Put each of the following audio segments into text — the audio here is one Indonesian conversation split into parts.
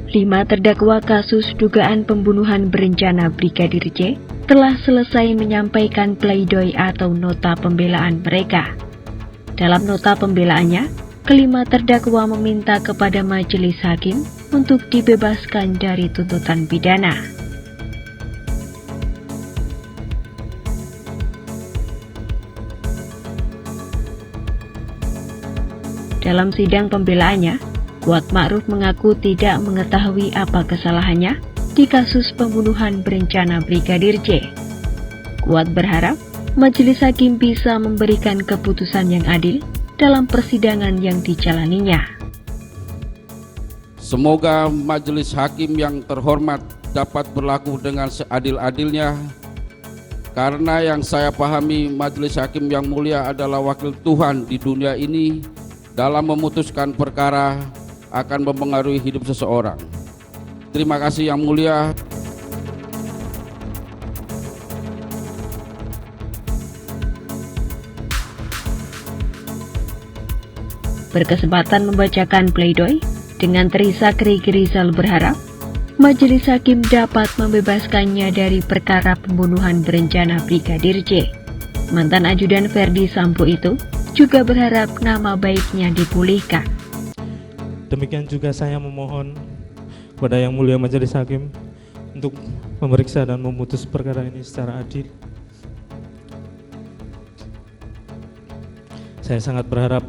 5 terdakwa kasus dugaan pembunuhan berencana Brigadir J telah selesai menyampaikan pledoi atau nota pembelaan mereka. Dalam nota pembelaannya, kelima terdakwa meminta kepada majelis hakim untuk dibebaskan dari tuntutan pidana. Dalam sidang pembelaannya, Kuat Ma'ruf mengaku tidak mengetahui apa kesalahannya di kasus pembunuhan berencana Brigadir J. Kuat berharap majelis hakim bisa memberikan keputusan yang adil dalam persidangan yang dijalaninya. Semoga majelis hakim yang terhormat dapat berlaku dengan seadil-adilnya, karena yang saya pahami majelis hakim yang mulia adalah wakil Tuhan di dunia ini dalam memutuskan perkara akan mempengaruhi hidup seseorang. Terima kasih yang mulia. Berkesempatan membacakan pledoi, dengan Teresa Riki Rizal berharap majelis hakim dapat membebaskannya dari perkara pembunuhan berencana Brigadir J. Mantan ajudan Verdi Sambo itu juga berharap nama baiknya dipulihkan. Demikian juga saya memohon kepada Yang Mulia Majelis Hakim untuk memeriksa dan memutus perkara ini secara adil. Saya sangat berharap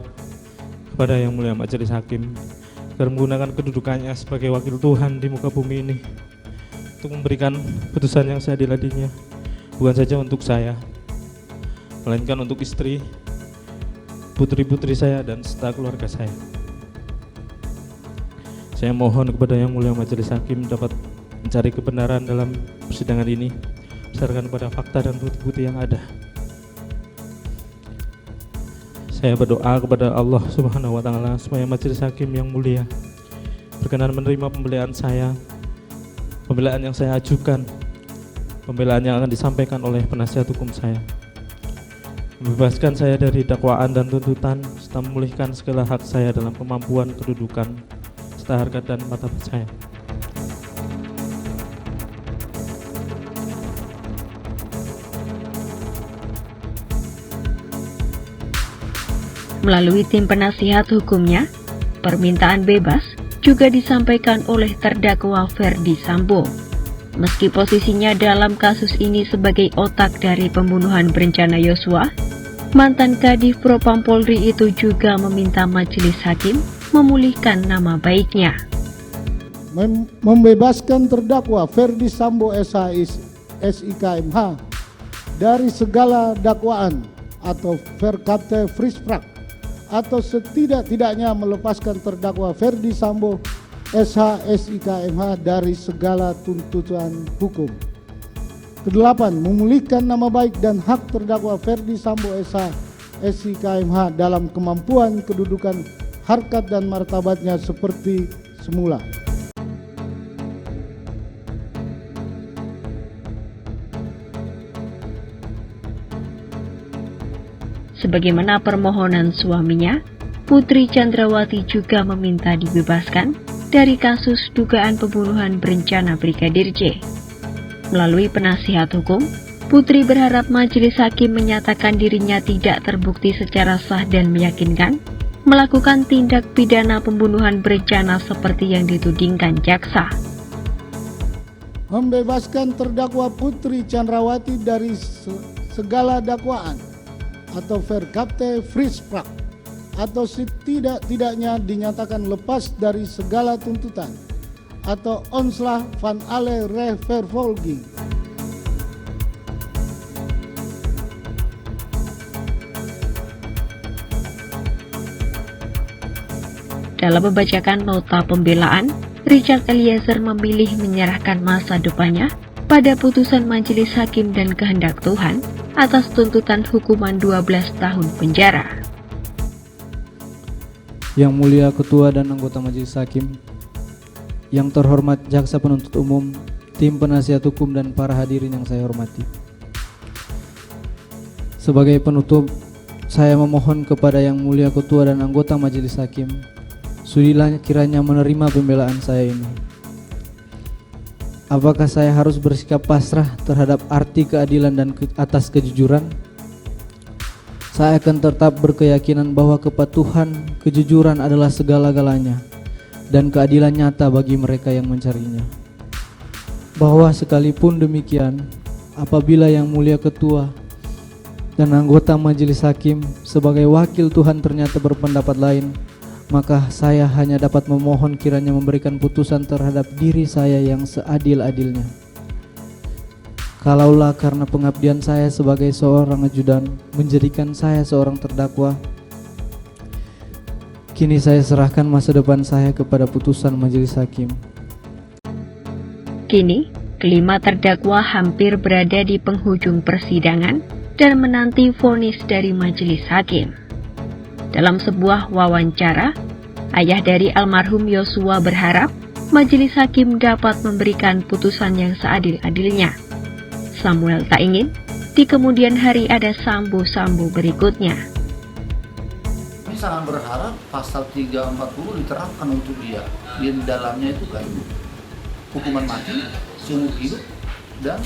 kepada Yang Mulia Majelis Hakim agar menggunakan kedudukannya sebagai wakil Tuhan di muka bumi ini untuk memberikan putusan yang seadil-adilnya, bukan saja untuk saya, melainkan untuk istri, putri-putri saya, dan serta keluarga saya. Saya mohon kepada Yang Mulia Majelis Hakim dapat mencari kebenaran dalam persidangan ini berdasarkan pada fakta dan bukti-bukti yang ada. Saya berdoa kepada Allah Subhanahu wa Ta'ala supaya Majelis Hakim yang mulia berkenan menerima pembelaan saya, pembelaan yang saya ajukan, pembelaan yang akan disampaikan oleh penasihat hukum saya, membebaskan saya dari dakwaan dan tuntutan serta memulihkan segala hak saya dalam kemampuan, kedudukan, harkat dan martabat saya. Melalui tim penasihat hukumnya, permintaan bebas juga disampaikan oleh terdakwa Verdi Sambo. Meski posisinya dalam kasus ini sebagai otak dari pembunuhan berencana Yosua, mantan Kadif Propam Polri itu juga meminta majelis hakim memulihkan nama baiknya. Membebaskan terdakwa Verdi Sambo SIKMH dari segala dakwaan atau verkapte frisprak, atau setidak-tidaknya melepaskan terdakwa Verdi Sambo SIKMH dari segala tuntutan hukum. Kedelapan, memulihkan nama baik dan hak terdakwa Verdi Sambo SIKMH dalam kemampuan, kedudukan, harkat dan martabatnya seperti semula. Sebagaimana permohonan suaminya, Putri Chandrawati juga meminta dibebaskan dari kasus dugaan pembunuhan berencana Brigadir J. Melalui penasihat hukum, Putri berharap majelis hakim menyatakan dirinya tidak terbukti secara sah dan meyakinkan melakukan tindak pidana pembunuhan berencana seperti yang ditudingkan jaksa. Membebaskan terdakwa Putri Chandrawati dari segala dakwaan atau verkapte frisprak, atau setidak-tidaknya dinyatakan lepas dari segala tuntutan atau onslah van alle revervolging. Dalam membacakan nota pembelaan, Richard Eliezer memilih menyerahkan masa depannya pada putusan majelis hakim dan kehendak Tuhan atas tuntutan hukuman 12 tahun penjara. Yang Mulia Ketua dan anggota Majelis Hakim, yang terhormat Jaksa Penuntut Umum, tim penasihat hukum dan para hadirin yang saya hormati. Sebagai penutup, saya memohon kepada Yang Mulia Ketua dan anggota Majelis Hakim, sudilah kiranya menerima pembelaan saya ini Apakah saya harus bersikap pasrah terhadap arti keadilan dan atas kejujuran? Saya akan tetap berkeyakinan bahwa kepatuhan, kejujuran adalah segala-galanya dan keadilan nyata bagi mereka yang mencarinya. Bahwa sekalipun demikian, apabila Yang Mulia Ketua dan anggota Majelis Hakim sebagai wakil Tuhan ternyata berpendapat lain, maka saya hanya dapat memohon kiranya memberikan putusan terhadap diri saya yang seadil-adilnya. Kalaulah karena pengabdian saya sebagai seorang ajudan menjadikan saya seorang terdakwa, kini saya serahkan masa depan saya kepada putusan Majelis Hakim. Kini, kelima terdakwa hampir berada di penghujung persidangan dan menanti vonis dari Majelis Hakim. Dalam sebuah wawancara, ayah dari almarhum Yosua berharap Majelis Hakim dapat memberikan putusan yang seadil-adilnya. Samuel tak ingin di kemudian hari ada sambo-sambo berikutnya. Kami sangat berharap pasal 340 diterapkan untuk dia. Di dalamnya itu kan hukuman mati, seumur hidup, dan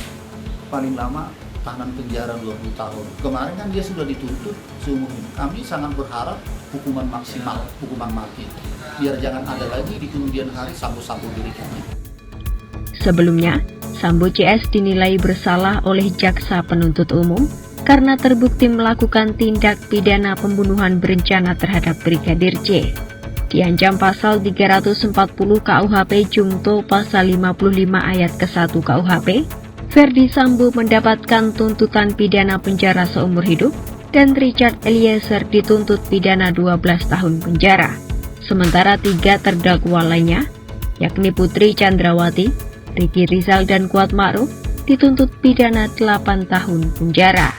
paling lama tahanan penjara 20 tahun. Kemarin kan dia sudah dituntut seumur hidup. Kami sangat berharap hukuman maksimal, hukuman mati. Biar jangan ada lagi di kemudian hari sambo-sambo berikutnya. Sebelumnya, Sambo CS dinilai bersalah oleh jaksa penuntut umum karena terbukti melakukan tindak pidana pembunuhan berencana terhadap Brigadir J. Diancam pasal 340 KUHP Jungto pasal 55 ayat ke-1 KUHP, Ferdi Sambo mendapatkan tuntutan pidana penjara seumur hidup dan Richard Eliezer dituntut pidana 12 tahun penjara. Sementara 3 terdakwa lainnya, yakni Putri Chandrawati, Ricky Rizal dan Kuat Ma'ruf, dituntut pidana 8 tahun penjara.